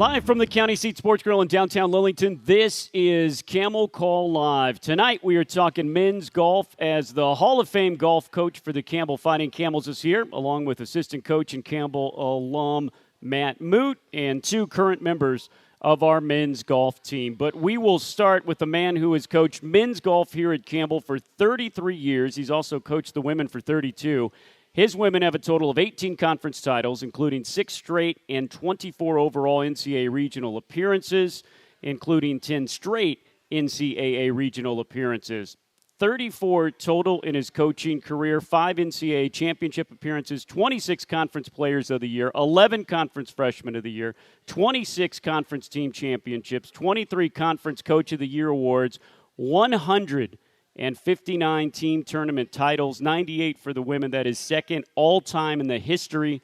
Live from the County Seat Sports Grill in downtown Lillington, this is Camel Call Live. Tonight we are talking men's golf as the Hall of Fame golf coach for the Campbell Fighting Camels is here, along with assistant coach and Campbell alum Matt Moot and two current members of our men's golf team. But we will start with the man who has coached men's golf here at Campbell for 33 years. He's also coached the women for 32. His women have a total of 18 conference titles, including 6 straight and 24 overall NCAA regional appearances, including 10 straight NCAA regional appearances. 34 total in his coaching career, 5 NCAA championship appearances, 26 conference players of the year, 11 conference freshman of the year, 26 conference team championships, 23 conference coach of the year awards, 159 team tournament titles, 98 for the women. That is second all-time in the history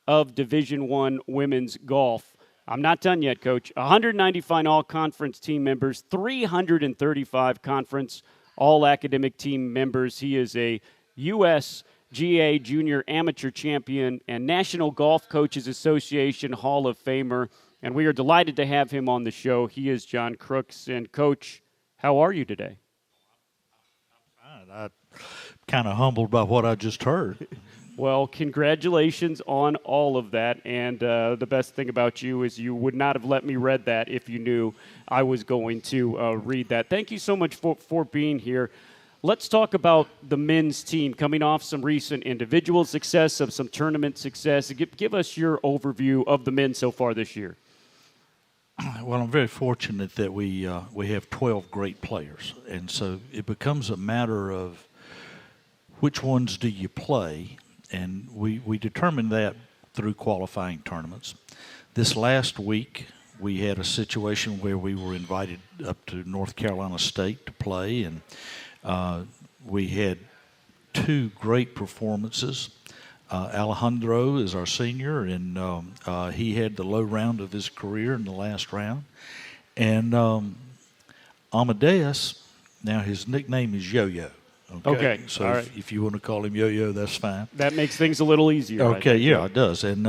of Division I women's golf. I'm not done yet, Coach. 195 all-conference team members, 335 conference all-academic team members. He is a USGA Junior Amateur Champion and National Golf Coaches Association Hall of Famer, and we are delighted to have him on the show. He is John Crooks. And, Coach, how are you today? I'm kind of humbled by what I just heard. Well, congratulations on all of that. And the best thing about you is you would not have let me read that if you knew I was going to read that. Thank you so much for being here. Let's talk about the men's team coming off some recent individual success, of some tournament success. Give us your overview of the men so far this year. Well, I'm very fortunate that we have 12 great players, and so it becomes a matter of which ones do you play, and we determine that through qualifying tournaments. This last week, we had a situation where we were invited up to North Carolina State to play, and we had 2 great performances. Alejandro is our senior, and he had the low round of his career in the last round. And Amadeus, now his nickname is Yo-Yo. Okay. So all right. if you want to call him Yo-Yo, that's fine. That makes things a little easier. Okay, yeah, it does. And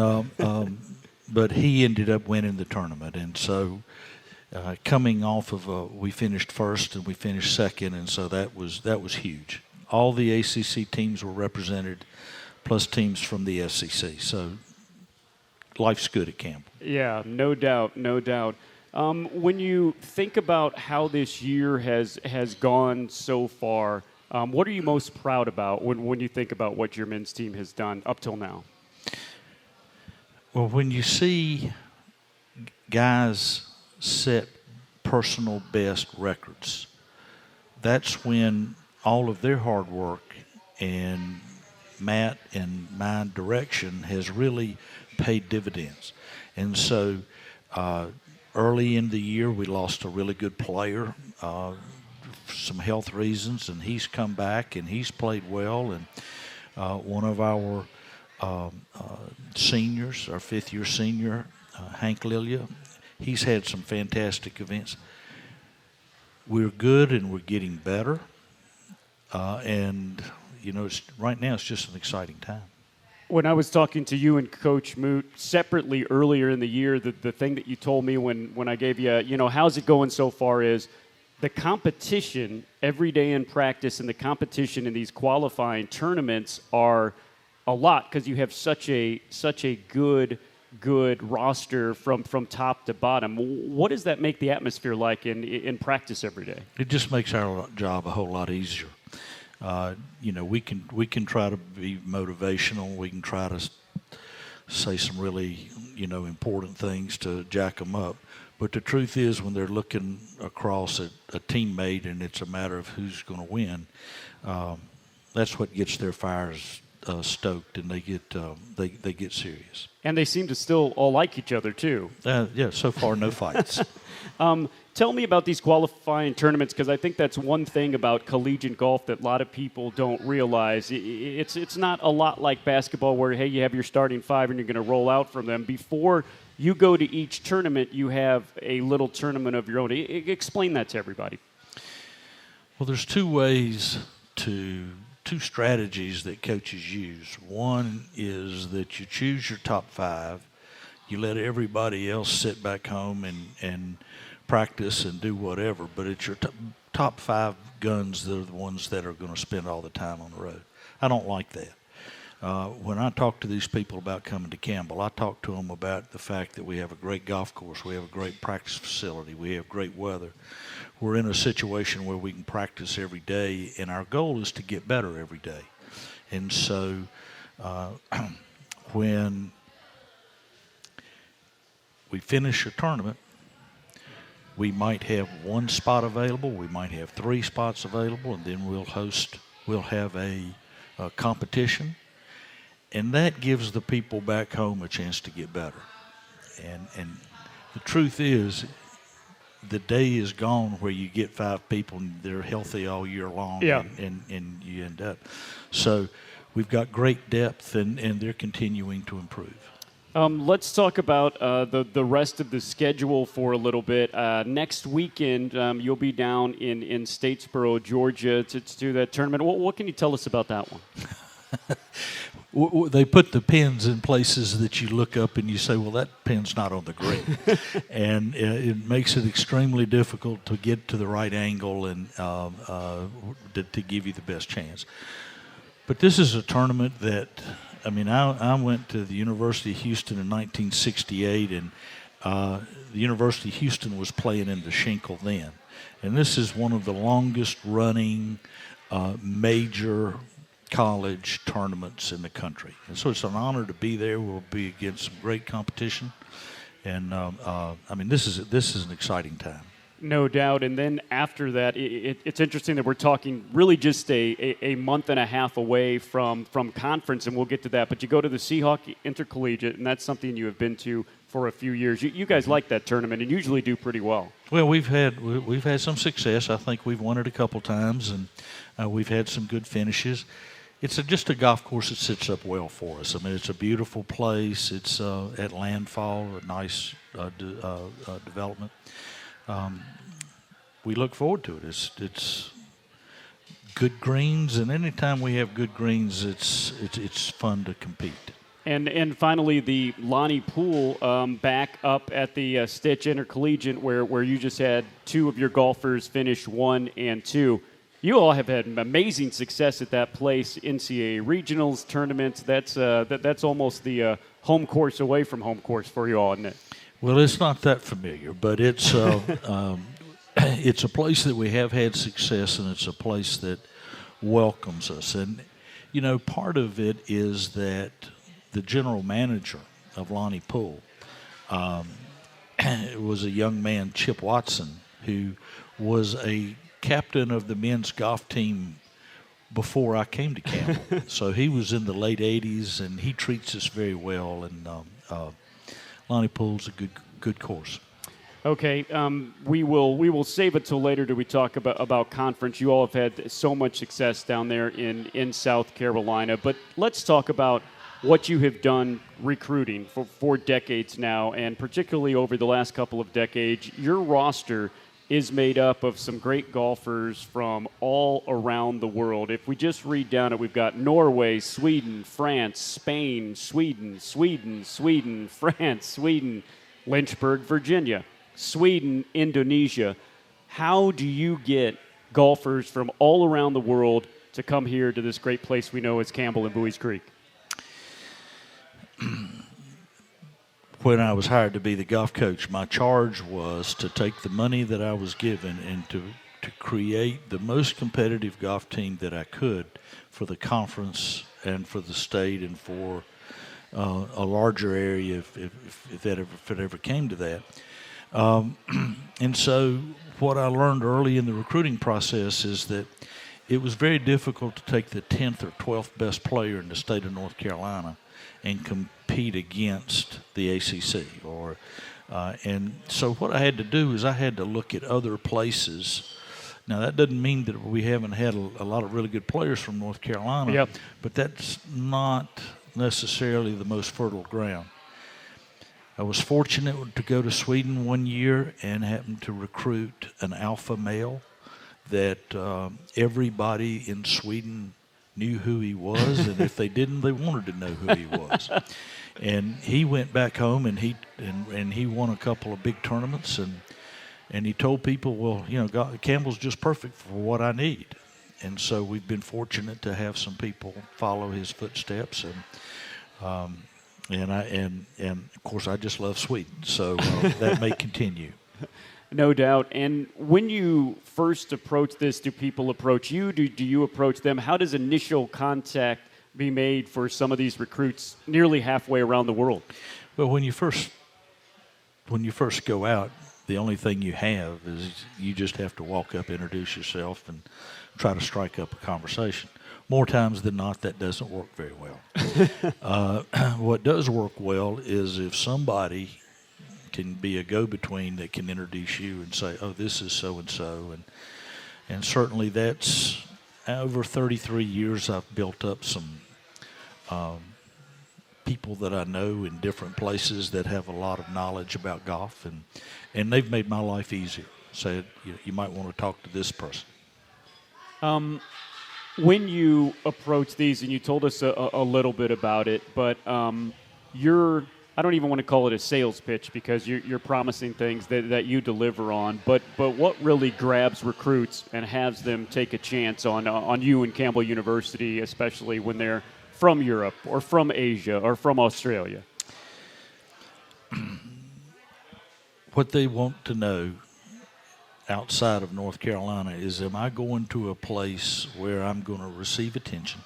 but he ended up winning the tournament. And so coming off of we finished first and we finished second, and so that was huge. All the ACC teams were represented, plus teams from the SEC. So life's good at Campbell. Yeah, no doubt, no doubt. When you think about how this year has gone so far, what are you most proud about when you think about what your men's team has done up till now? Well, when you see guys set personal best records, that's when all of their hard work and Matt and my direction has really paid dividends. And so early in the year, we lost a really good player, some health reasons, and he's come back and he's played well. And one of our seniors, our 5th-year senior, Hank Lilia, he's had some fantastic events. We're good and we're getting better. And you know, right now it's just an exciting time. When I was talking to you and Coach Moot separately earlier in the year, the thing that you told me when I gave you, how's it going so far is the competition every day in practice and the competition in these qualifying tournaments are a lot because you have such a good roster from top to bottom. What does that make the atmosphere like in practice every day? It just makes our job a whole lot easier. We can try to be motivational. We can try to say some really, important things to jack them up. But the truth is, when they're looking across at a teammate and it's a matter of who's going to win, that's what gets their fires stoked, and they get serious. And they seem to still all like each other too. Yeah. So far, no fights. Tell me about these qualifying tournaments, because I think that's one thing about collegiate golf that a lot of people don't realize. It's not a lot like basketball where, hey, you have your starting 5 and you're going to roll out from them. Before you go to each tournament, you have a little tournament of your own. Explain that to everybody. Well, there's two strategies that coaches use. One is that you choose your top 5, You let everybody else sit back home and practice and do whatever, but it's your top 5 guns that are the ones that are going to spend all the time on the road. I don't like that. When I talk to these people about coming to Campbell, I talk to them about the fact that we have a great golf course, we have a great practice facility, we have great weather. We're in a situation where we can practice every day, and our goal is to get better every day. And so when we finish a tournament, we might have 1 spot available, we might have 3 spots available, and then we'll have a competition. And that gives the people back home a chance to get better. And the truth is, the day is gone where you get 5 people and they're healthy all year long, and you end up. So we've got great depth, and they're continuing to improve. Let's talk about the rest of the schedule for a little bit. Next weekend, you'll be down in Statesboro, Georgia, to do that tournament. What can you tell us about that one? They put the pins in places that you look up and you say, well, that pin's not on the green. And it makes it extremely difficult to get to the right angle and to give you the best chance. But this is a tournament that, I went to the University of Houston in 1968, and the University of Houston was playing in the Schenkel then. And this is one of the longest running major college tournaments in the country. And so it's an honor to be there. We'll be against some great competition. And, this is an exciting time. No doubt. And then after that, it's interesting that we're talking really just a month and a half away from conference, and we'll get to that. But you go to the Seahawk Intercollegiate, and that's something you have been to for a few years. You guys like that tournament and usually do pretty well. Well, we've had some success. I think we've won it a couple times, and we've had some good finishes. It's just a golf course that sits up well for us. It's a beautiful place. It's at landfall, a nice development. We look forward to it. It's good greens, and anytime we have good greens, it's fun to compete. And finally, the Lonnie Pool back up at the Stitch Intercollegiate, where you just had 2 of your golfers finish 1 and 2. You all have had amazing success at that place, NCAA regionals, tournaments. That's almost the home course away from home course for you all, isn't it? Well, it's not that familiar, but it's it's a place that we have had success, and it's a place that welcomes us. And, part of it is that the general manager of Lonnie Pool was a young man, Chip Watson, who was a captain of the men's golf team before I came to Campbell. So he was in the late 80s, and he treats us very well. And Lonnie Pool's a good course. Okay, we will save it till later till we talk about conference. You all have had so much success down there in South Carolina, but let's talk about what you have done recruiting for decades now, and particularly over the last couple of decades. Your roster is made up of some great golfers from all around the world. If we just read down it, we've got Norway, Sweden, France, Spain, Sweden, France, Sweden, Lynchburg, Virginia, Sweden, Indonesia. How do you get golfers from all around the world to come here to this great place we know as Campbell and Buies Creek? When I was hired to be the golf coach, my charge was to take the money that I was given and to create the most competitive golf team that I could for the conference and for the state and for a larger area if it ever came to that. And so what I learned early in the recruiting process is that it was very difficult to take the 10th or 12th best player in the state of North Carolina and compete against the ACC. And so what I had to do is I had to look at other places. Now, that doesn't mean that we haven't had a lot of really good players from North Carolina, yep, but that's not necessarily the most fertile ground. I was fortunate to go to Sweden one year and happened to recruit an alpha male that everybody in Sweden knew who he was, and if they didn't, they wanted to know who he was. And he went back home and he won a couple of big tournaments and he told people, well, Campbell's just perfect for what I need. And so we've been fortunate to have some people follow his footsteps, and of course I just love Sweden, so that may continue. No doubt. And when you first approach this, do people approach you? Do you approach them? How does initial contact be made for some of these recruits nearly halfway around the world? Well, when you first go out, the only thing you have is you just have to walk up, introduce yourself, and try to strike up a conversation. More times than not, that doesn't work very well. What does work well is if somebody can be a go-between that can introduce you and say, oh, this is so-and-so. And certainly that's, over 33 years, I've built up some people that I know in different places that have a lot of knowledge about golf, and they've made my life easier. Said, you might want to talk to this person. When you approach these, and you told us a little bit about it, but I don't even want to call it a sales pitch because you're promising things that you deliver on, but what really grabs recruits and has them take a chance on you and Campbell University, especially when they're from Europe or from Asia or from Australia? What they want to know outside of North Carolina is, am I going to a place where I'm going to receive attention,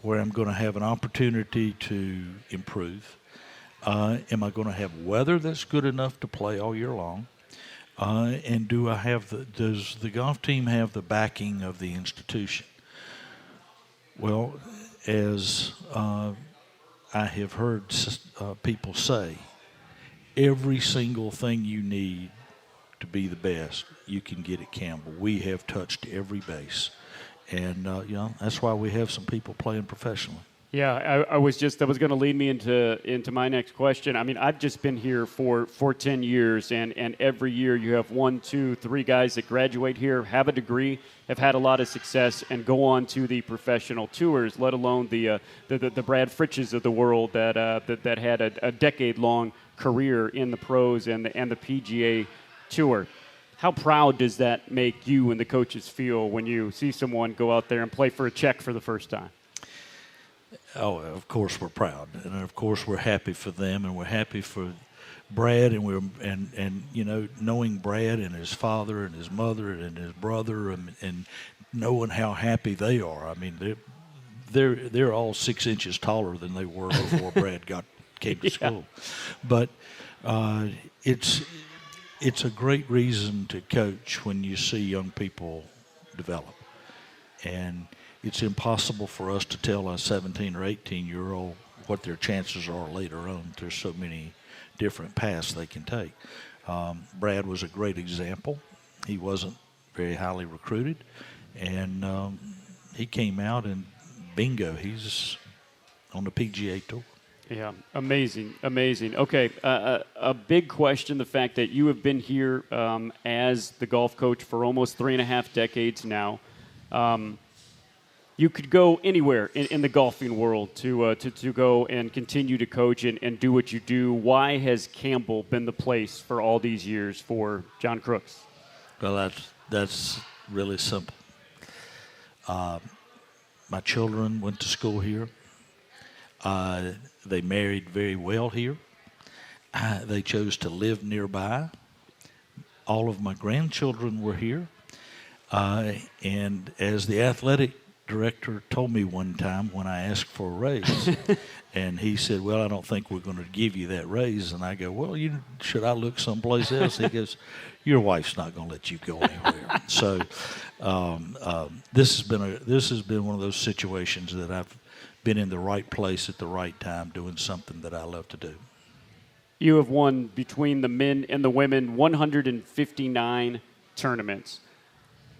where I'm going to have an opportunity to improve? Am I going to have weather that's good enough to play all year long? And does the golf team have the backing of the institution? Well, as I have heard people say, every single thing you need to be the best, you can get at Campbell. We have touched every base. And, that's why we have some people playing professionally. Yeah, that was going to lead me into my next question. I mean, I've just been here for 10 years, and every year you have 1, 2, 3 guys that graduate here, have a degree, have had a lot of success, and go on to the professional tours. Let alone the Brad Fritches of the world that had a decade-long career in the pros and the PGA Tour. How proud does that make you and the coaches feel when you see someone go out there and play for a check for the first time? Oh, of course we're proud, and of course we're happy for them, and we're happy for Brad, and knowing Brad and his father and his mother and his brother, and knowing how happy they are. I mean, they're all 6 inches taller than they were before Brad came to school, but it's a great reason to coach when you see young people develop, and it's impossible for us to tell a 17 or 18-year-old what their chances are later on. There's so many different paths they can take. Brad was a great example. He wasn't very highly recruited, and he came out and bingo, he's on the PGA Tour. Yeah, amazing. Okay, a big question, the fact that you have been here as the golf coach for almost 3.5 decades now. You could go anywhere in the golfing world to go and continue to coach and do what you do. Why has Campbell been the place for all these years for John Crooks? Well, that's really simple. My children went to school here. They married very well here. They chose to live nearby. All of my grandchildren were here. And as the athletic director told me one time when I asked for a raise, and he said, well, I don't think we're going to give you that raise. And I go, well, should I look someplace else? He goes, your wife's not going to let you go anywhere. So this has been one of those situations that I've been in the right place at the right time doing something that I love to do. You have won, between the men and the women, 159 tournaments.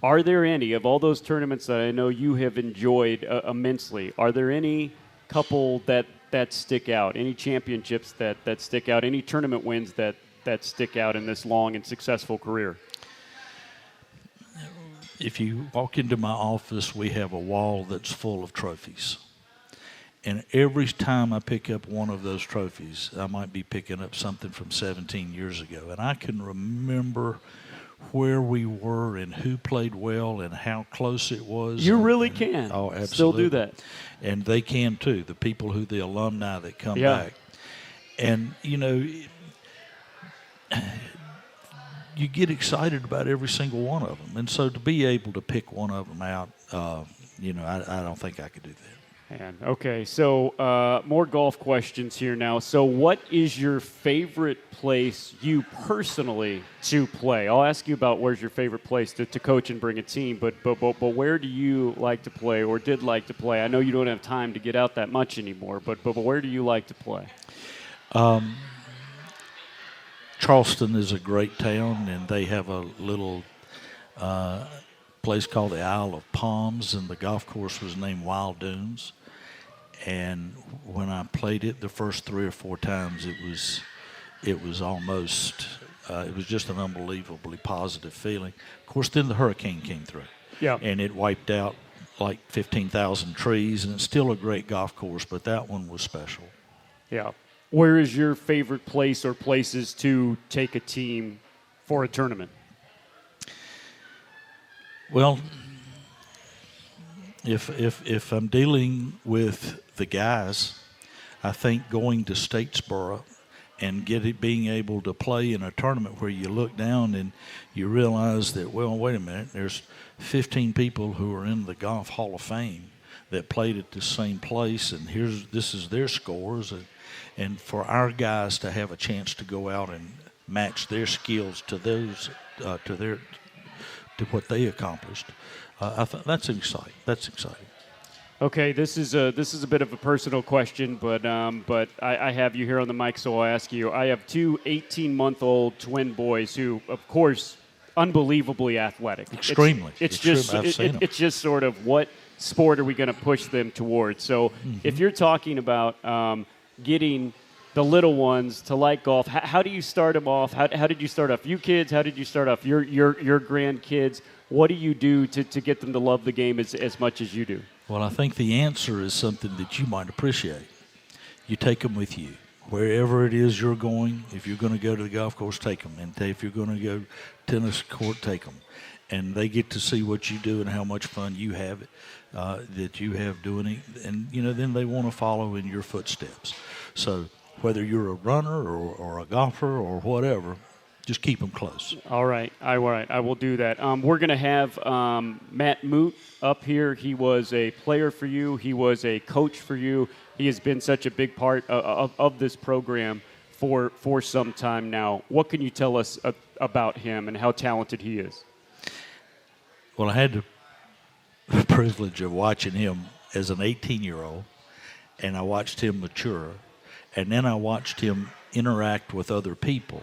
Are there any, of all those tournaments that I know you have enjoyed immensely, are there any couple that stick out, any championships that stick out, any tournament wins that stick out in this long and successful career? If you walk into my office, we have a wall that's full of trophies. And every time I pick up one of those trophies, I might be picking up something from 17 years ago. And I can remember where we were and who played well and how close it was. You really can. Oh, absolutely. Still do that. And they can too, the alumni that come back. And, you know, you get excited about every single one of them. And so to be able to pick one of them out, you know, I don't think I could do that. And okay, so more golf questions here now. So what is your favorite place you personally to play? I'll ask you about where's your favorite place to coach and bring a team, but where do you like to play or did like to play? I know you don't have time to get out that much anymore, but where do you like to play? Charleston is a great town, and they have a little place called the Isle of Palms, and the golf course was named Wild Dunes. And when I played it the first 3 or 4 times, it was almost it was just an unbelievably positive feeling. Of course, then the hurricane came through, and it wiped out like 15,000 trees, and it's still a great golf course, but that one was special. Yeah. Where is your favorite place or places to take a team for a tournament? Well, if I'm dealing with the guys, I think going to Statesboro and being able to play in a tournament where you look down and you realize that, well, wait a minute, there's 15 people who are in the Golf Hall of Fame that played at the same place, and this is their scores, and for our guys to have a chance to go out and match their skills to those to what they accomplished. That's exciting. Okay, this is a bit of a personal question, but I have you here on the mic, so I'll ask you. I have 2 18-month-old twin boys who, of course, unbelievably athletic. Extremely. It's just sort of what sport are we going to push them towards? So if you're talking about getting the little ones to like golf, how do you start them off? How did you start off you kids? How did you start off your grandkids? What do you do to get them to love the game as much as you do? Well, I think the answer is something that you might appreciate. You take them with you. Wherever it is you're going, if you're going to go to the golf course, take them. And if you're going to go tennis court, take them. And they get to see what you do and how much fun you have that you have doing it. And, you know, then they want to follow in your footsteps. So whether you're a runner or a golfer or whatever, just keep them close. All right. I will do that. We're going to have Matt Moot up here. He was a player for you. He was a coach for you. He has been such a big part of this program for some time now. What can you tell us about him and how talented he is? Well, I had the privilege of watching him as an 18-year-old, and I watched him mature, and then I watched him interact with other people.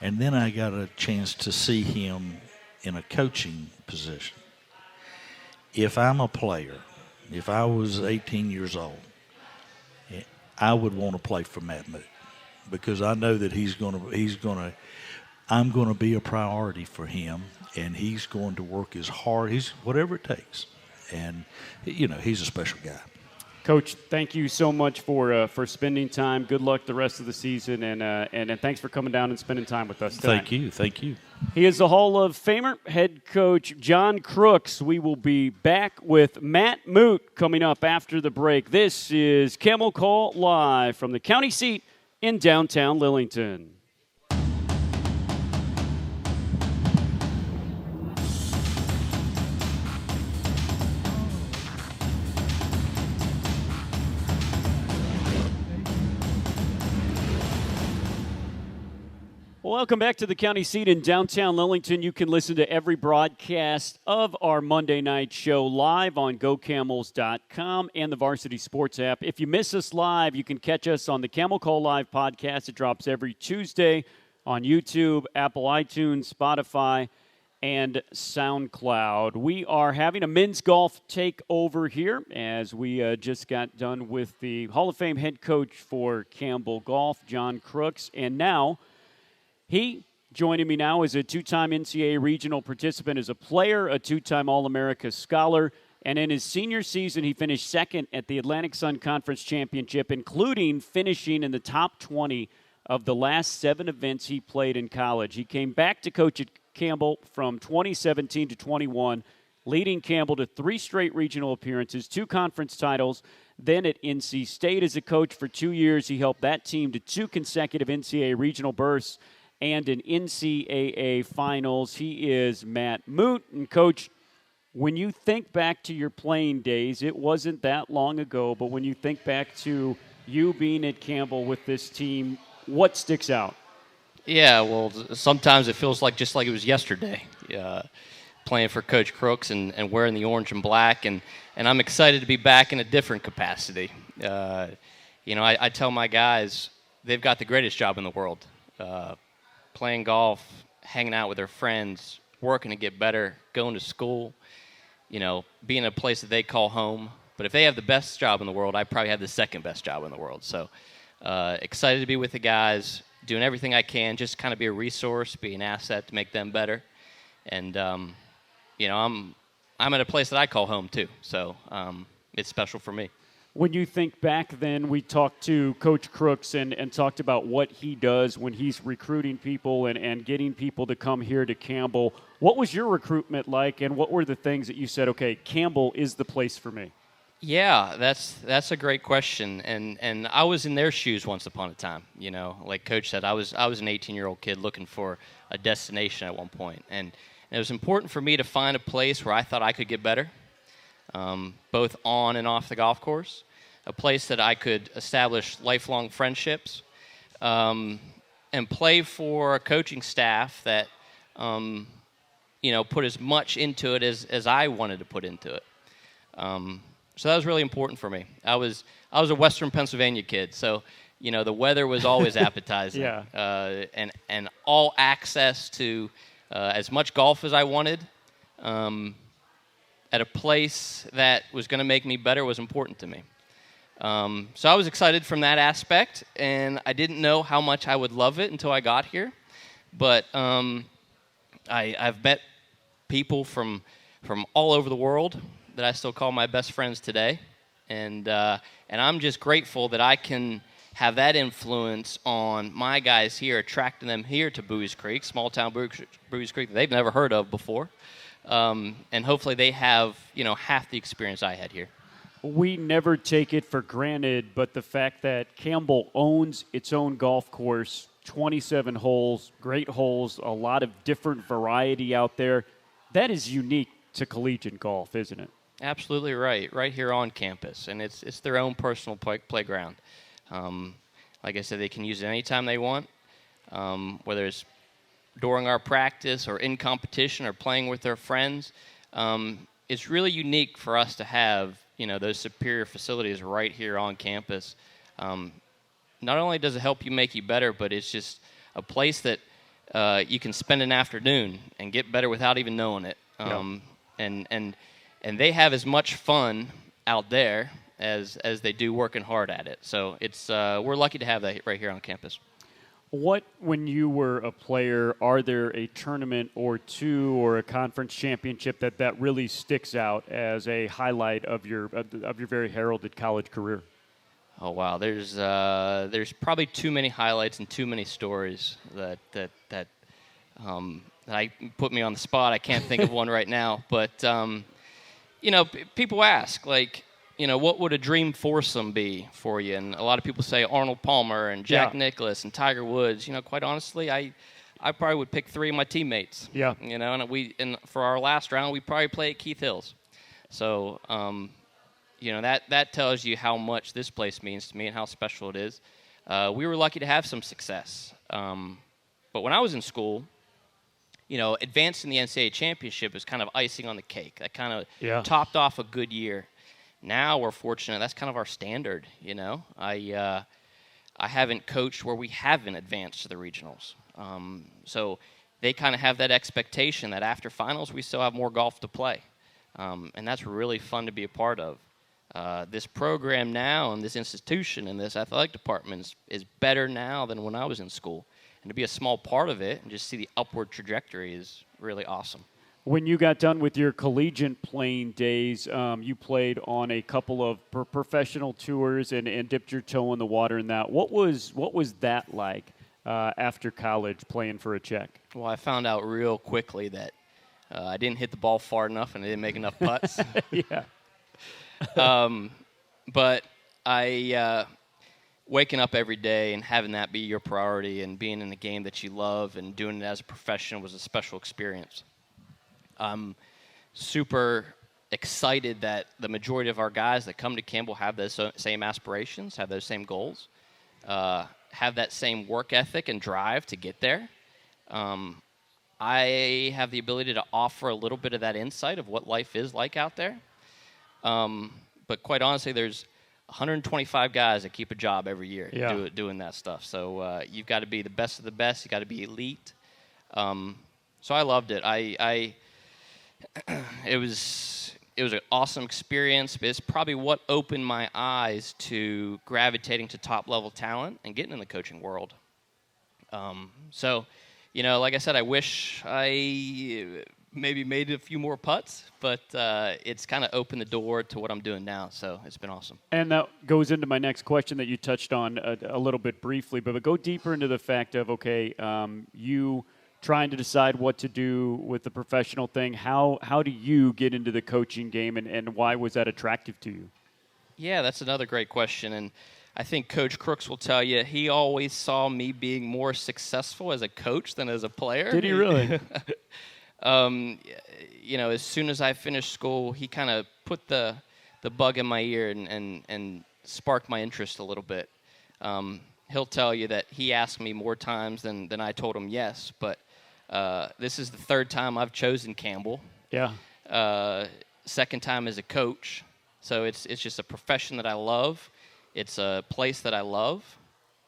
And then I got a chance to see him in a coaching position. If I'm a player, if I was 18 years old, I would want to play for Matt Moot because I know that I'm going to be a priority for him, and he's going to work as hard, whatever it takes. And, you know, he's a special guy. Coach, thank you so much for spending time. Good luck the rest of the season, and thanks for coming down and spending time with us tonight. Thank you. He is the Hall of Famer, head coach John Crooks. We will be back with Matt Moot coming up after the break. This is Camel Call live from the county seat in downtown Lillington. Welcome back to the county seat in downtown Lillington. You can listen to every broadcast of our Monday night show live on GoCamels.com and the Varsity Sports app. If you miss us live, you can catch us on the Camel Call Live podcast. It drops every Tuesday on YouTube, Apple iTunes, Spotify, and SoundCloud. We are having a men's golf takeover here as we just got done with the Hall of Fame head coach for Campbell Golf, John Crooks, and now he, joining me now, is a 2-time NCAA regional participant as a player, a 2-time All-America scholar, And in his senior season, he finished second at the Atlantic Sun Conference Championship, including finishing in the top 20 of the last 7 events he played in college. He came back to coach at Campbell from 2017 to 21, leading Campbell to 3 straight regional appearances, 2 conference titles. Then at NC State as a coach for 2 years, he helped that team to 2 consecutive NCAA regional berths and an NCAA finals. He is Matt Moot. And, Coach, when you think back to your playing days, it wasn't that long ago, but when you think back to you being at Campbell with this team, what sticks out? Yeah, well, sometimes it feels like just like it was yesterday, playing for Coach Crooks and wearing the orange and black, and I'm excited to be back in a different capacity. I tell my guys they've got the greatest job in the world, playing golf, hanging out with their friends, working to get better, going to school, being in a place that they call home. But if they have the best job in the world, I probably have the second best job in the world. So excited to be with the guys, doing everything I can, just kind of be a resource, be an asset to make them better. And, I'm at a place that I call home too. So it's special for me. When you think back then, we talked to Coach Crooks and talked about what he does when he's recruiting people and getting people to come here to Campbell. What was your recruitment like, and what were the things that you said, okay, Campbell is the place for me? Yeah, that's a great question, and I was in their shoes once upon a time. Like Coach said, I was an 18-year-old kid looking for a destination at one point, and it was important for me to find a place where I thought I could get better, both on and off the golf course, a place that I could establish lifelong friendships, and play for a coaching staff that put as much into it as I wanted to put into it. So that was really important for me. I was a Western Pennsylvania kid, so the weather was always appetizing. Yeah. And all access to as much golf as I wanted at a place that was going to make me better was important to me. So I was excited from that aspect, and I didn't know how much I would love it until I got here. But I've met people from all over the world that I still call my best friends today, and I'm just grateful that I can have that influence on my guys here, attracting them here to Buies Creek, small town Buies Creek that they've never heard of before, and hopefully they have half the experience I had here. We never take it for granted, but the fact that Campbell owns its own golf course, 27 holes, great holes, a lot of different variety out there, that is unique to collegiate golf, isn't it? Absolutely right here on campus, and it's their own personal playground. Like I said, they can use it anytime they want, whether it's during our practice or in competition or playing with their friends. It's really unique for us to have those superior facilities right here on campus. Not only does it help you make you better, but it's just a place that you can spend an afternoon and get better without even knowing it. And they have as much fun out there as they do working hard at it. So it's we're lucky to have that right here on campus. When you were a player, are there a tournament or two or a conference championship that really sticks out as a highlight of your very heralded college career? Oh wow, there's probably too many highlights and too many stories that I put me on the spot. I can't think of one right now, but people ask what would a dream foursome be for you? And a lot of people say Arnold Palmer and Jack Nicklaus and Tiger Woods. Quite honestly, I probably would pick 3 of my teammates. Yeah. And for our last round, we probably play at Keith Hills. So, that tells you how much this place means to me and how special it is. We were lucky to have some success. But when I was in school, advancing the NCAA championship is kind of icing on the cake. That kind of topped off a good year. Now we're fortunate. That's kind of our standard, I haven't coached where we haven't advanced to the regionals. So they kind of have that expectation that after finals we still have more golf to play. And that's really fun to be a part of. This program now and this institution and this athletic department is better now than when I was in school. And to be a small part of it and just see the upward trajectory is really awesome. When you got done with your collegiate playing days, you played on a couple of professional tours and dipped your toe in the water in that. What was that like after college playing for a Czech? Well, I found out real quickly that I didn't hit the ball far enough and I didn't make enough putts. Yeah. But waking up every day and having that be your priority and being in the game that you love and doing it as a profession was a special experience. I'm super excited that the majority of our guys that come to Campbell have those same aspirations, have those same goals, have that same work ethic and drive to get there. I have the ability to offer a little bit of that insight of what life is like out there. But quite honestly, there's 125 guys that keep a job every year doing that stuff. So you've got to be the best of the best. You've got to be elite. So I loved it. It was an awesome experience. It's probably what opened my eyes to gravitating to top-level talent and getting in the coaching world. So, like I said, I wish I maybe made a few more putts, but it's kind of opened the door to what I'm doing now, so it's been awesome. And that goes into my next question that you touched on a little bit briefly, but go deeper into the fact of, you trying to decide what to do with the professional thing. How do you get into the coaching game, and why was that attractive to you? Yeah, that's another great question, and I think Coach Crooks will tell you he always saw me being more successful as a coach than as a player. Did he really? As soon as I finished school, he kind of put the bug in my ear and sparked my interest a little bit. He'll tell you that he asked me more times than I told him yes, but this is the third time I've chosen Campbell. Yeah. Second time as a coach. So it's just a profession that I love. It's a place that I love.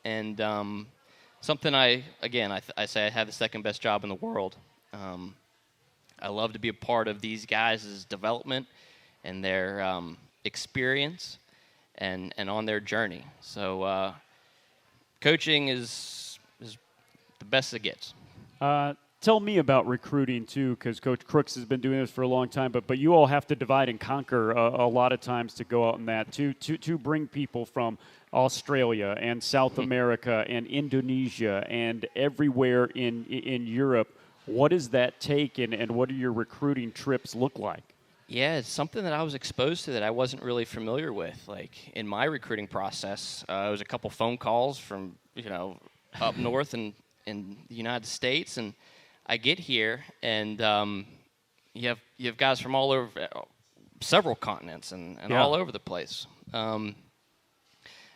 And something I say I have the second best job in the world. I love to be a part of these guys' development and their experience and on their journey. So coaching is the best it gets. Tell me about recruiting, too, because Coach Crooks has been doing this for a long time, but you all have to divide and conquer a lot of times to go out in that, to bring people from Australia and South America and Indonesia and everywhere in Europe. What does that take, and what do your recruiting trips look like? Yeah, it's something that I was exposed to that I wasn't really familiar with. Like, in my recruiting process, it was a couple phone calls from, up north in the United States, and I get here, and you have guys from all over, several continents, and all over the place.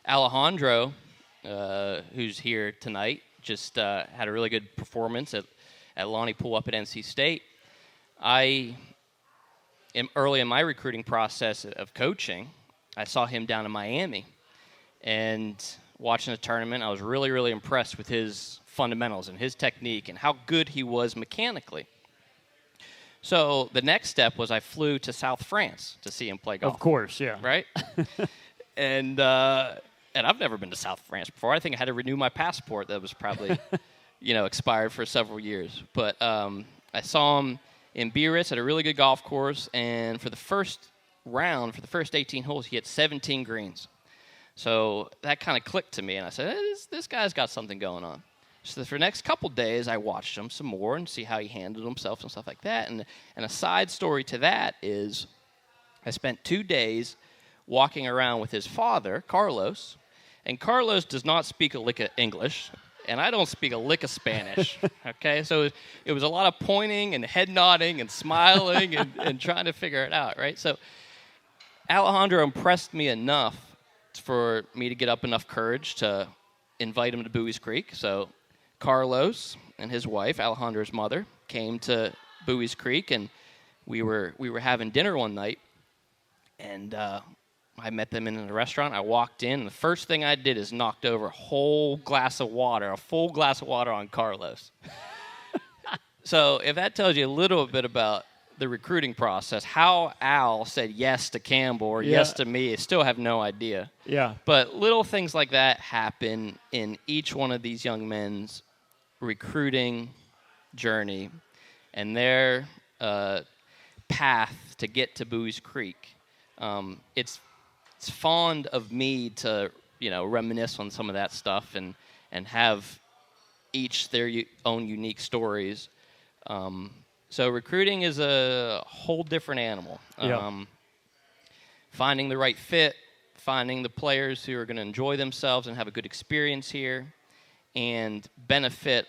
Alejandro, who's here tonight, just had a really good performance at Lonnie Pool up at NC State. I am early in my recruiting process of coaching. I saw him down in Miami, and watching the tournament, I was really, really impressed with his fundamentals and his technique and how good he was mechanically. So the next step was I flew to South France to see him play golf. Of course, yeah. Right? And I've never been to South France before. I think I had to renew my passport that was probably, expired for several years. But I saw him in Biarritz at a really good golf course, and for the first round, for the first 18 holes, he hit 17 greens. So that kind of clicked to me, and I said, hey, this guy's got something going on. So for the next couple days, I watched him some more and see how he handled himself and stuff like that. And a side story to that is I spent 2 days walking around with his father, Carlos, and Carlos does not speak a lick of English, and I don't speak a lick of Spanish, okay? So it was a lot of pointing and head nodding and smiling and trying to figure it out, right? So Alejandro impressed me enough for me to get up enough courage to invite him to Bowie's Creek. So Carlos and his wife, Alejandro's mother, came to Bowie's Creek, and we were having dinner one night, and I met them in a restaurant. I walked in, and the first thing I did is knocked over a full glass of water on Carlos. So if that tells you a little bit about the recruiting process, how Al said yes to Campbell or yes to me, I still have no idea. Yeah. But little things like that happen in each one of these young men's recruiting journey, and they're path to get to Booze Creek. It's fond of me to, reminisce on some of that stuff and have each their own unique stories. So recruiting is a whole different animal. Yeah. Finding the right fit, finding the players who are going to enjoy themselves and have a good experience here and benefit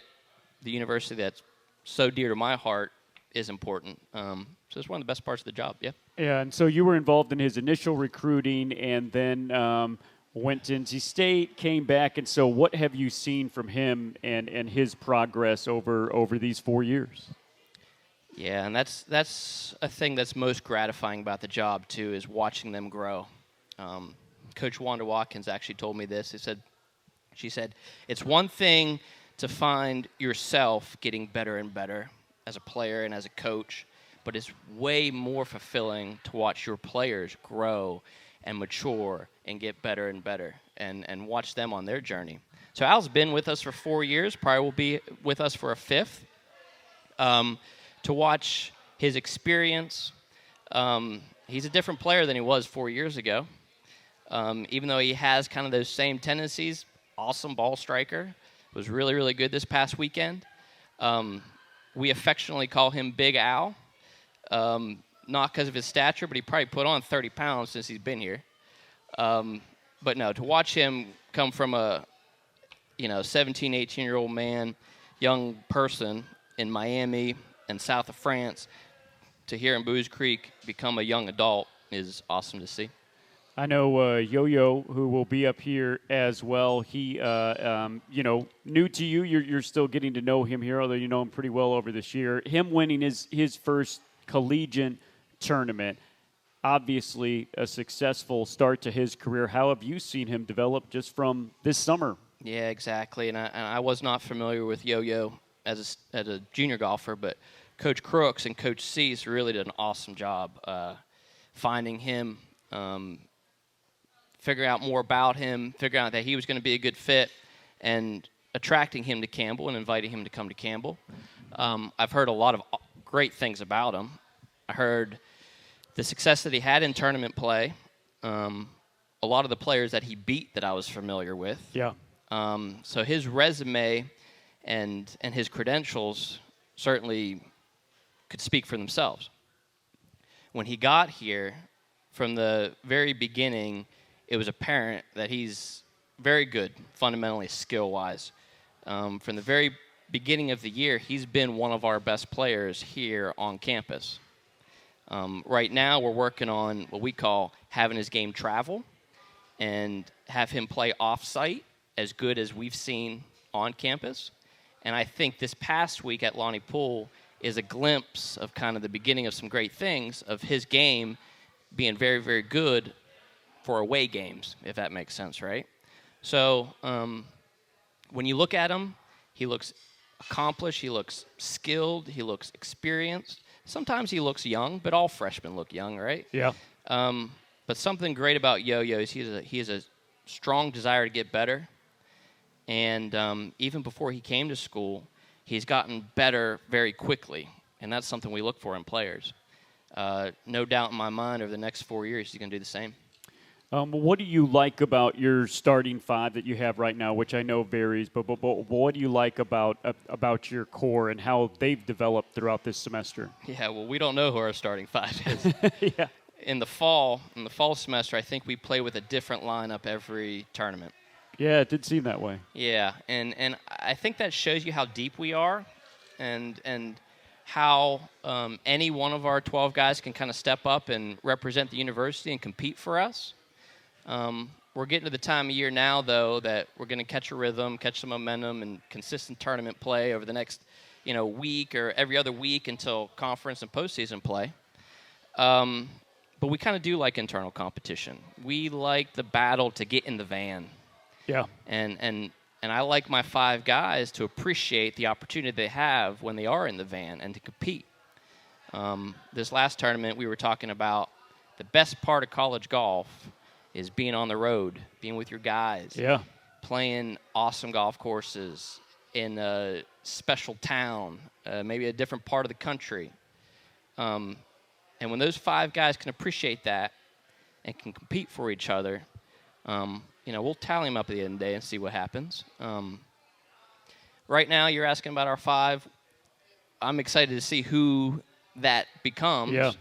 the university that's so dear to my heart is important. So it's one of the best parts of the job, yeah. Yeah, and so you were involved in his initial recruiting and then went to NC State, came back, and so what have you seen from him and his progress over these 4 years? Yeah, and that's a thing that's most gratifying about the job, too, is watching them grow. Coach Wanda Watkins actually told me this. She said, it's one thing to find yourself getting better and better as a player and as a coach, but it's way more fulfilling to watch your players grow and mature and get better and better and watch them on their journey. So Al's been with us for 4 years, probably will be with us for a fifth. To watch his experience, he's a different player than he was 4 years ago. Even though he has kind of those same tendencies, awesome ball striker, was really, really good this past weekend. We affectionately call him Big Al, not because of his stature, but he probably put on 30 pounds since he's been here. But no, to watch him come from a 17, 18-year-old man, young person in Miami and south of France, to here in Booze Creek become a young adult is awesome to see. I know Yo-Yo, who will be up here as well. He, new to you. You're still getting to know him here, although you know him pretty well over this year. Him winning his first collegiate tournament, obviously a successful start to his career. How have you seen him develop just from this summer? Yeah, exactly. And I was not familiar with Yo-Yo as a junior golfer, but Coach Crooks and Coach Cease really did an awesome job finding him, figuring out more about him, figuring out that he was going to be a good fit, and attracting him to Campbell and inviting him to come to Campbell. I've heard a lot of great things about him. I heard the success that he had in tournament play, a lot of the players that he beat that I was familiar with. Yeah. So his resume and his credentials certainly could speak for themselves. When he got here, from the very beginning, it was apparent that he's very good, fundamentally, skill-wise. From the very beginning of the year, he's been one of our best players here on campus. Right now, we're working on what we call having his game travel and have him play off-site as good as we've seen on campus. And I think this past week at Lonnie Pool is a glimpse of kind of the beginning of some great things of his game being very, very good for away games, if that makes sense, right? So when you look at him, he looks accomplished, he looks skilled, he looks experienced. Sometimes he looks young, but all freshmen look young, right? Yeah. But something great about Yo-Yo is he has a strong desire to get better. And even before he came to school, he's gotten better very quickly. And that's something we look for in players. No doubt in my mind, over the next 4 years, he's going to do the same. What do you like about your starting five that you have right now, which I know varies, but what do you like about your core and how they've developed throughout this semester? Yeah, well, we don't know who our starting five is. Yeah. In the fall semester, I think we play with a different lineup every tournament. Yeah, it did seem that way. Yeah, and I think that shows you how deep we are and how any one of our 12 guys can kind of step up and represent the university and compete for us. We're getting to the time of year now, though, that we're going to catch a rhythm, catch some momentum, and consistent tournament play over the next, week or every other week until conference and postseason play. But we kind of do like internal competition. We like the battle to get in the van. Yeah. And I like my five guys to appreciate the opportunity they have when they are in the van and to compete. This last tournament, we were talking about the best part of college golf is being on the road, being with your guys, playing awesome golf courses in a special town, maybe a different part of the country. And when those 5 guys can appreciate that and can compete for each other, we'll tally them up at the end of the day and see what happens. Right now, you're asking about our 5. I'm excited to see who that becomes. Yeah.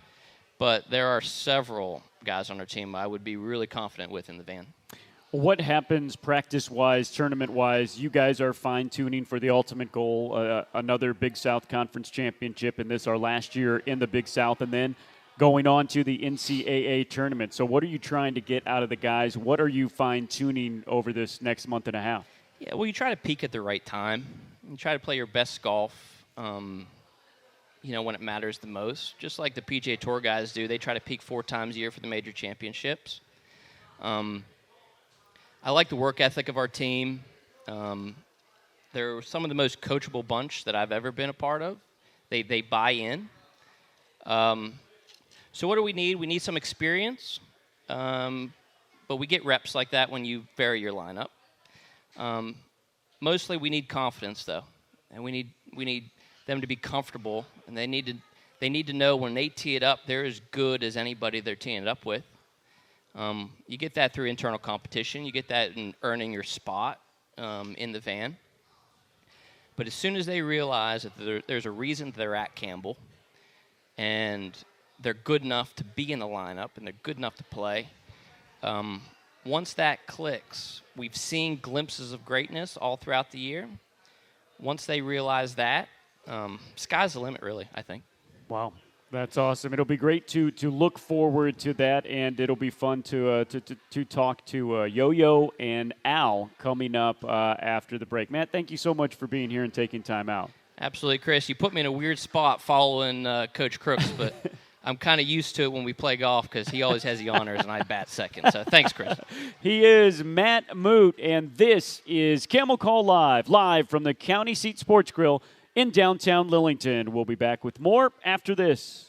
But there are several guys on our team I would be really confident with in the van. What happens practice-wise, tournament-wise? You guys are fine-tuning for the ultimate goal, another Big South Conference championship, and this our last year in the Big South, and then going on to the NCAA tournament. So what are you trying to get out of the guys? What are you fine-tuning over this next month and a half? Yeah, well, you try to peak at the right time. You try to play your best golf, when it matters the most. Just like the PGA Tour guys do. They try to peak 4 times a year for the major championships. I like the work ethic of our team. They're some of the most coachable bunch that I've ever been a part of. They buy in. So what do we need? We need some experience. But we get reps like that when you vary your lineup. Mostly we need confidence, though. And we need them to be comfortable. And they need to know when they tee it up, they're as good as anybody they're teeing it up with. You get that through internal competition. You get that in earning your spot in the van. But as soon as they realize that there's a reason they're at Campbell and they're good enough to be in the lineup and they're good enough to play, once that clicks, we've seen glimpses of greatness all throughout the year. Once they realize that, sky's the limit, really, I think. Wow. That's awesome. It'll be great to look forward to that, and it'll be fun to talk to Yo-Yo and Al coming up after the break. Matt, thank you so much for being here and taking time out. Absolutely, Chris. You put me in a weird spot following Coach Crooks, but I'm kind of used to it when we play golf because he always has the honors and I bat second. So thanks, Chris. He is Matt Moot, and this is Camel Call live from the County Seat Sports Grill in downtown Lillington. We'll be back with more after this.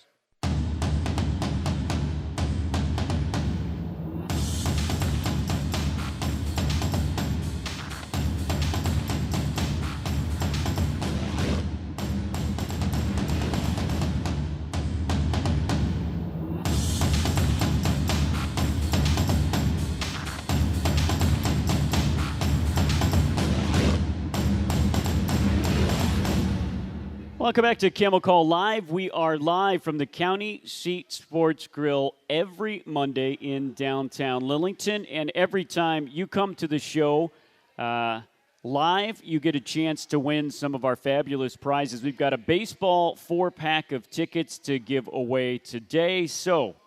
Welcome back to Camel Call Live. We are live from the County Seat Sports Grill every Monday in downtown Lillington. And every time you come to the show live, you get a chance to win some of our fabulous prizes. We've got a baseball 4-pack of tickets to give away today. So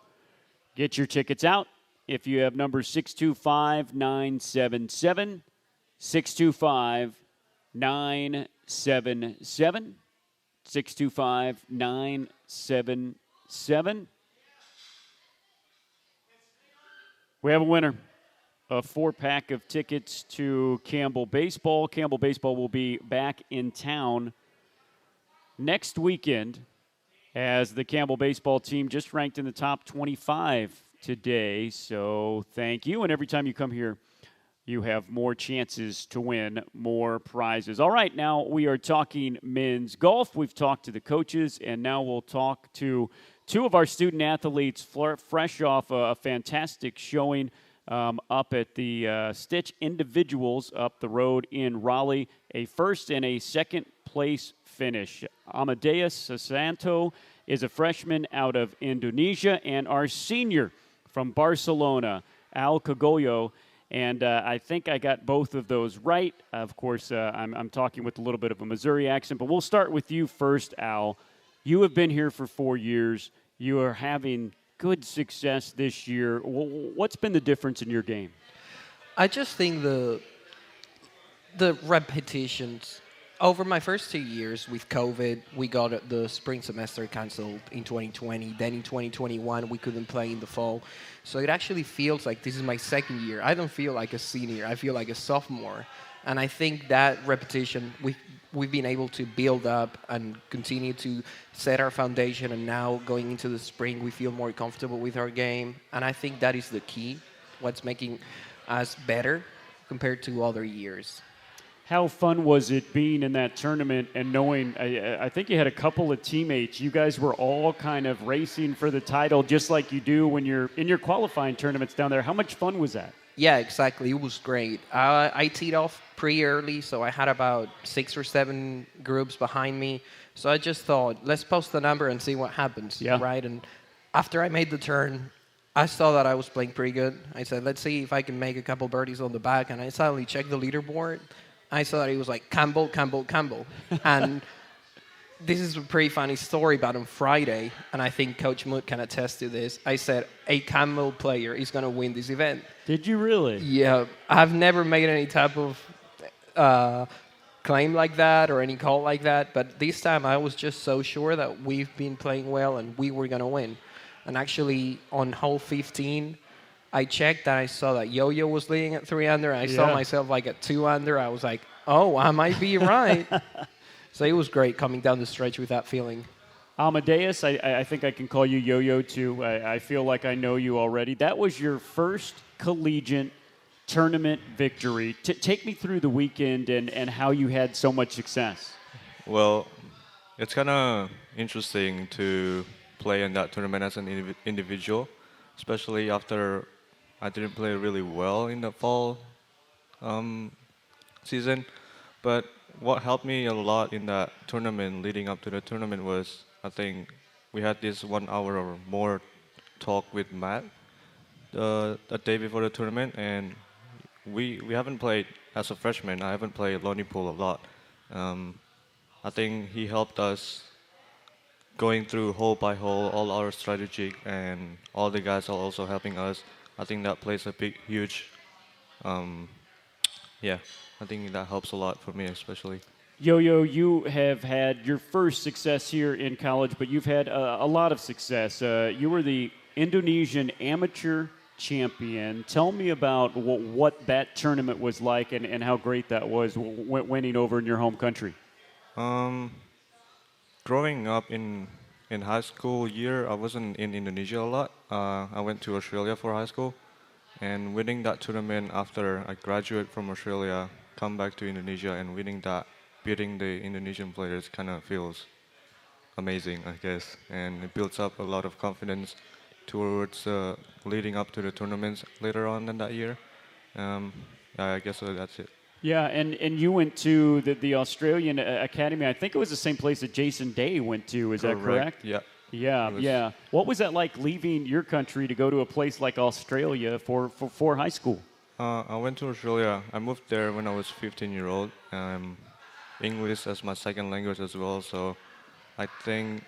get your tickets out. If you have number 625-977, 625-977. 625-977. We have a winner. A 4-pack of tickets to Campbell Baseball. Campbell Baseball will be back in town next weekend as the Campbell Baseball team just ranked in the top 25 today. So thank you. And every time you come here, you have more chances to win more prizes. All right, now we are talking men's golf. We've talked to the coaches, and now we'll talk to 2 of our student athletes fresh off a fantastic showing up at the Stitch Individuals up the road in Raleigh, a first and a second place finish. Amadeus Susanto is a freshman out of Indonesia, and our senior from Barcelona, Cogollo. And I think I got both of those right. Of course, I'm talking with a little bit of a Missouri accent, but we'll start with you first, Al. You have been here for 4 years. You are having good success this year. What's been the difference in your game? I just think the repetitions. Over my first 2 years with COVID, we got the spring semester canceled in 2020. Then in 2021, we couldn't play in the fall. So it actually feels like this is my second year. I don't feel like a senior. I feel like a sophomore. And I think that repetition, we've been able to build up and continue to set our foundation. And now going into the spring, we feel more comfortable with our game. And I think that is the key, what's making us better compared to other years. How fun was it being in that tournament and knowing, I think you had a couple of teammates, you guys were all kind of racing for the title just like you do when you're in your qualifying tournaments down there. How much fun was that? Yeah, exactly. It was great. I teed off pretty early, so I had about 6 or 7 groups behind me. So I just thought, let's post the number and see what happens, right? And after I made the turn, I saw that I was playing pretty good. I said, let's see if I can make a couple birdies on the back. And I suddenly checked the leaderboard. I saw that it was like Campbell. And this is a pretty funny story, but on Friday, and I think Coach Moot can attest to this, I said, a Camel player is going to win this event. Did you really? Yeah. I've never made any type of claim like that or any call like that, but this time I was just so sure that we've been playing well and we were going to win. And actually, on hole 15, I checked and I saw that Yo-Yo was leading at 3 under. I saw myself like at 2 under. I was like, oh, I might be right. So it was great coming down the stretch with that feeling. Amadeus, I think I can call you Yo-Yo too. I feel like I know you already. That was your first collegiate tournament victory. Take me through the weekend and how you had so much success. Well, it's kind of interesting to play in that tournament as an individual, especially after I didn't play really well in the fall season. But what helped me a lot in that tournament, leading up to the tournament, was I think we had this 1 hour or more talk with Matt the day before the tournament, and we haven't played as a freshman. I haven't played Lonnie Pool a lot. I think he helped us going through hole by hole, all our strategy, and all the guys are also helping us. I think that plays a huge, I think that helps a lot for me especially. Yo-Yo, you have had your first success here in college, but you've had a lot of success. You were the Indonesian amateur champion. Tell me about what that tournament was like and how great that was winning over in your home country. Growing up in high school year, I wasn't in Indonesia a lot. I went to Australia for high school, and winning that tournament after I graduate from Australia, come back to Indonesia and winning that, beating the Indonesian players kind of feels amazing, I guess. And it builds up a lot of confidence towards leading up to the tournaments later on in that year. I guess that's it. Yeah, and you went to the Australian Academy. I think it was the same place that Jason Day went to. Is that correct? Yeah. Yeah. What was that like leaving your country to go to a place like Australia for high school? I went to Australia. I moved there when I was 15-year-old. English as my second language as well, so I think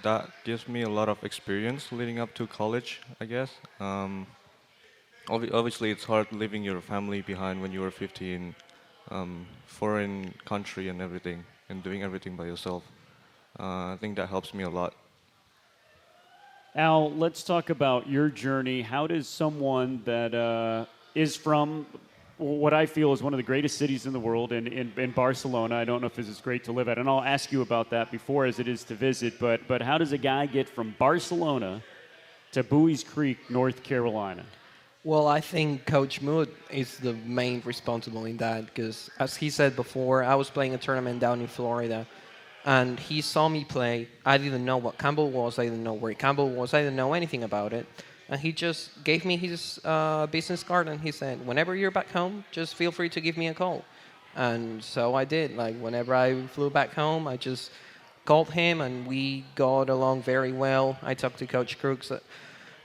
that gives me a lot of experience leading up to college, I guess. Obviously, it's hard leaving your family behind when you were 15, foreign country and everything, and doing everything by yourself. I think that helps me a lot. Al, let's talk about your journey. How does someone that is from what I feel is one of the greatest cities in the world, in Barcelona, I don't know if this is great to live at, and I'll ask you about that before as it is to visit, but how does a guy get from Barcelona to Buies Creek, North Carolina? Well, I think Coach Moot is the main responsible in that because, as he said before, I was playing a tournament down in Florida, and he saw me play. I didn't know what Campbell was. I didn't know where Campbell was. I didn't know anything about it. And he just gave me his business card, and he said, whenever you're back home, just feel free to give me a call. And so I did. Like, whenever I flew back home, I just called him, and we got along very well. I talked to Coach Crooks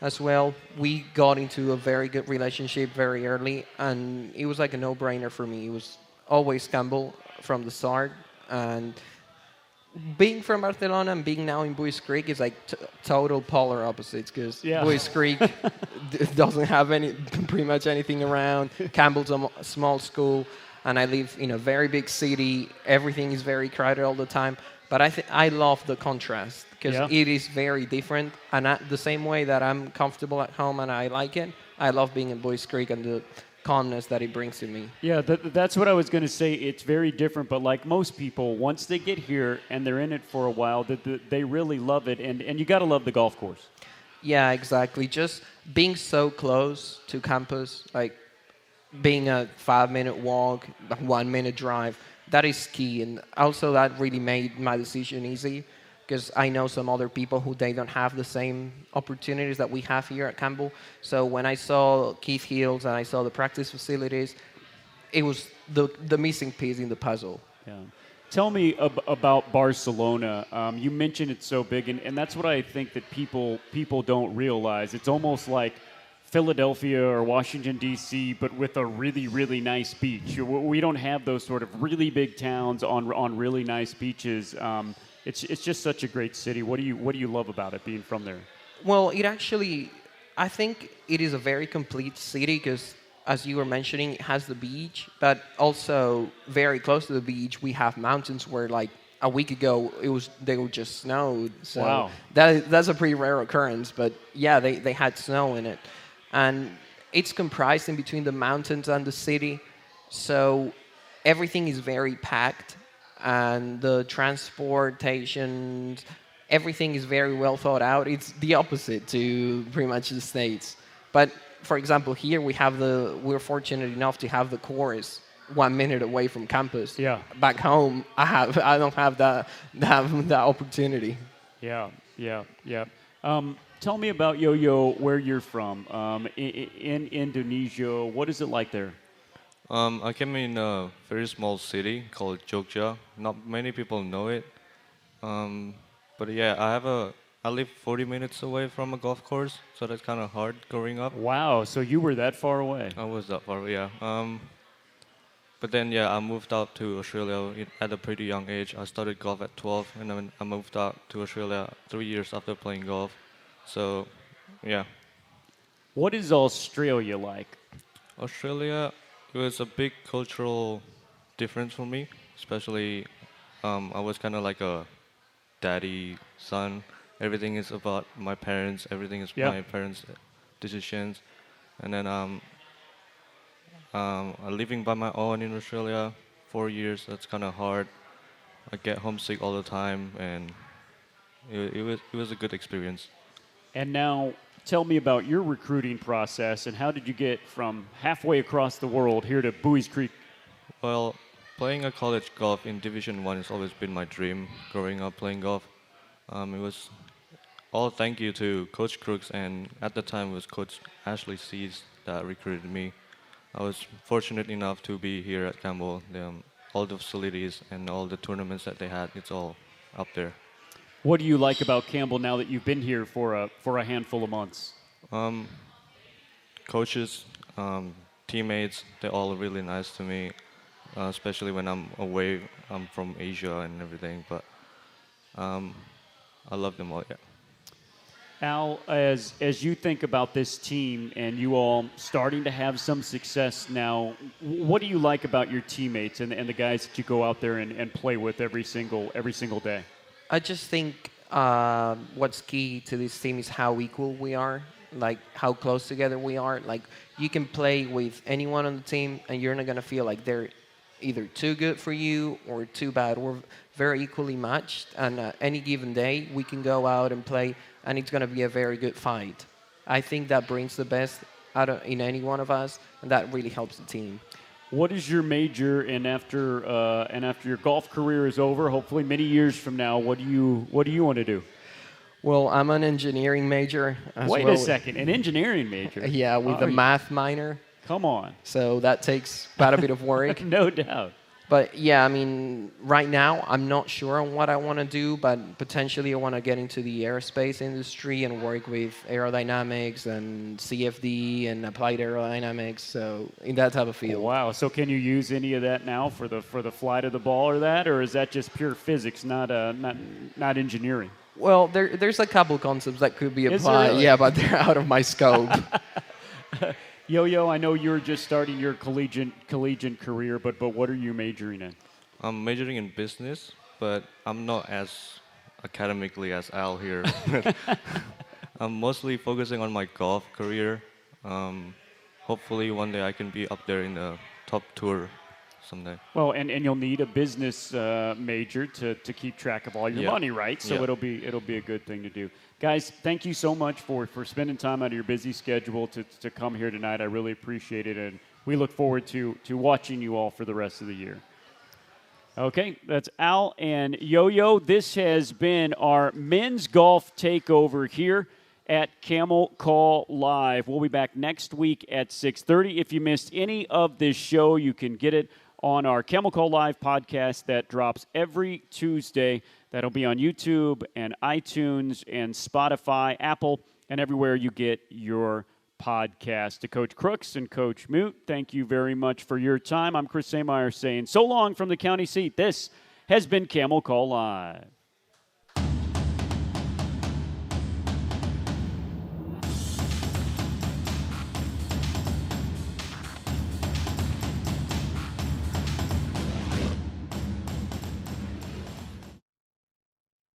as well. We got into a very good relationship very early, and it was like a no-brainer for me. It was always Campbell from the start, and being from Barcelona and being now in Buies Creek is like total polar opposites because Buies Creek doesn't have pretty much anything around. Campbell's a small school, and I live in a very big city. Everything is very crowded all the time. But I love the contrast because it is very different. And the same way that I'm comfortable at home and I like it, I love being in Buies Creek and the calmness that it brings to me. Yeah, that's what I was going to say. It's very different, but like most people, once they get here and they're in it for a while, they really love it, and you got to love the golf course. Yeah, exactly. Just being so close to campus, like being a 5-minute walk, a 1-minute drive, that is key. And also that really made my decision easy because I know some other people who they don't have the same opportunities that we have here at Campbell. So when I saw Keith Hills and I saw the practice facilities, it was the missing piece in the puzzle. Yeah. Tell me about Barcelona. You mentioned it's so big, and that's what I think that people don't realize. It's almost like Philadelphia or Washington, D.C., but with a really, really nice beach. We don't have those sort of really big towns on really nice beaches. It's just such a great city. What do you love about it, being from there? Well, I think it is a very complete city because, as you were mentioning, it has the beach, but also very close to the beach, we have mountains where, like, a week ago, they were just snowed. So wow. That's a pretty rare occurrence, but yeah, they had snow in it. And it's comprised in between the mountains and the city, so everything is very packed, and the transportation, everything is very well thought out. It's the opposite to pretty much the States. But for example, here we're fortunate enough to have the course 1 minute away from campus. Yeah. Back home, I don't have that opportunity. Yeah. Tell me about Yo-Yo, where you're from. In Indonesia, what is it like there? I came in a very small city called Jogja. Not many people know it. But yeah, I live 40 minutes away from a golf course, so that's kind of hard growing up. Wow, so you were that far away. I was that far, yeah. But then, yeah, I moved out to Australia at a pretty young age. I started golf at 12, and then I moved out to Australia 3 years after playing golf. So, yeah. What is Australia like? Australia, it was a big cultural difference for me, especially I was kind of like a daddy, son. Everything is about my parents. Everything is my parents' decisions. And then I'm living by my own in Australia 4 years. That's kind of hard. I get homesick all the time, and it was a good experience. And now, tell me about your recruiting process, and how did you get from halfway across the world here to Buies Creek? Well, playing a college golf in Division 1 has always been my dream growing up playing golf. It was all thank you to Coach Crooks, and at the time it was Coach Ashley Sees that recruited me. I was fortunate enough to be here at Campbell. All the facilities and all the tournaments that they had, it's all up there. What do you like about Campbell now that you've been here for a handful of months? Coaches, teammates, they're all really nice to me, especially when I'm away. I'm from Asia and everything, but I love them all, yeah. Al, as you think about this team and you all starting to have some success now, what do you like about your teammates and the guys that you go out there and play with every single day? I just think what's key to this team is how equal we are, like how close together we are. Like you can play with anyone on the team and you're not going to feel like they're either too good for you or too bad. We're very equally matched, and any given day we can go out and play and it's going to be a very good fight. I think that brings the best in any one of us, and that really helps the team. What is your major, and after your golf career is over, hopefully many years from now, what do you want to do? Well, I'm an engineering major. Wait a second, an engineering major? Yeah, with a math minor. Come on. So that takes quite a bit of work. No doubt. But yeah, I mean, right now I'm not sure on what I want to do, but potentially I want to get into the aerospace industry and work with aerodynamics and CFD and applied aerodynamics. So in that type of field. Wow. So can you use any of that now for the flight of the ball or is that just pure physics, not engineering? Well, there's a couple concepts that could be applied. Really? Yeah, but they're out of my scope. Yo-Yo, I know you're just starting your collegiate career, but what are you majoring in? I'm majoring in business, but I'm not as academically as Al here. I'm mostly focusing on my golf career. Hopefully one day I can be up there in the top tour someday. Well, and you'll need a business major to keep track of all your money, right? So it'll be a good thing to do. Guys, thank you so much for spending time out of your busy schedule to come here tonight. I really appreciate it, and we look forward to watching you all for the rest of the year. Okay, that's Al and Yo-Yo. This has been our men's golf takeover here at Camel Call Live. We'll be back next week at 6:30. If you missed any of this show, you can get it on our Camel Call Live podcast that drops every Tuesday. That'll be on YouTube and iTunes and Spotify, Apple, and everywhere you get your podcast. To Coach Crooks and Coach Moot, thank you very much for your time. I'm Chris Sameyer saying so long from the county seat. This has been Camel Call Live.